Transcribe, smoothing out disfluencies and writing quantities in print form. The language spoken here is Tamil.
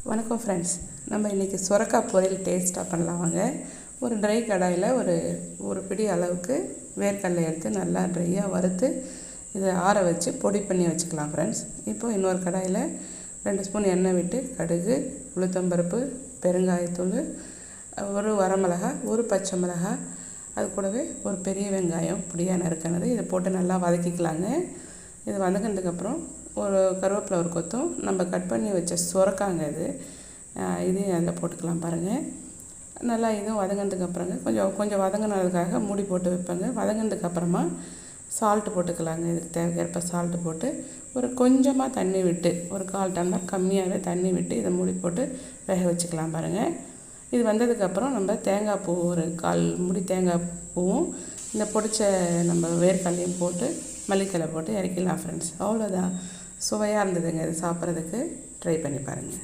வணக்கம் ஃப்ரெண்ட்ஸ். நம்ம இன்றைக்கி சுரக்காய் பொரியல் டேஸ்ட்டாக பண்ணலாம் வாங்க. ஒரு ட்ரை கடாயில் ஒரு பிடி அளவுக்கு வேர்க்கடலை எடுத்து நல்லா ட்ரையாக வறுத்து இதை ஆற வச்சு பொடி பண்ணி வச்சுக்கலாம் ஃப்ரெண்ட்ஸ். இப்போ இன்னொரு கடாயில் 2 ஸ்பூன் எண்ணெய் விட்டு கடுகு, உளுத்தம்பருப்பு, பெருங்காயத்தூள், ஒரு வரமிளகாய், ஒரு பச்சை மிளகாய், அது கூடவே ஒரு பெரிய வெங்காயம் பொடியாக நறுக்கினது இதை போட்டு நல்லா வதக்கிக்கலாங்க. இது வதங்கினதுக்கப்புறம் ஒரு கருவேப்பிலை ஒரு கொத்தும் நம்ம கட் பண்ணி வச்ச சுரக்காங்க இதையும் அதில் போட்டுக்கலாம் பாருங்கள். நல்லா இதுவும் வதங்கினதுக்கப்புறங்க கொஞ்சம் வதங்கினதுக்காக மூடி போட்டு வைப்பேங்க. வதங்கினதுக்கப்புறமா சால்ட்டு போட்டுக்கலாங்க. இதுக்கு தேவைக்கேற்ப சால்ட்டு போட்டு ஒரு கொஞ்சமாக தண்ணி விட்டு ஒரு 1/4 டம்ளர் கம்மியாகவே தண்ணி விட்டு இதை மூடி போட்டு வேக வச்சுக்கலாம் பாருங்கள். இது வந்ததுக்கப்புறம் நம்ம தேங்காய் பூ ஒரு 1/4 மூடி தேங்காய் பூவும் இந்த பொடிச்ச நம்ம வேர்க்கடலையும் போட்டு மல்லித்தழை போட்டு இறக்கிடலாம் ஃப்ரெண்ட்ஸ். அவ்வளோதான். சுவையாக இருந்ததுங்க. இது சாப்பிட்றதுக்கு ட்ரை பண்ணி பாருங்கள்.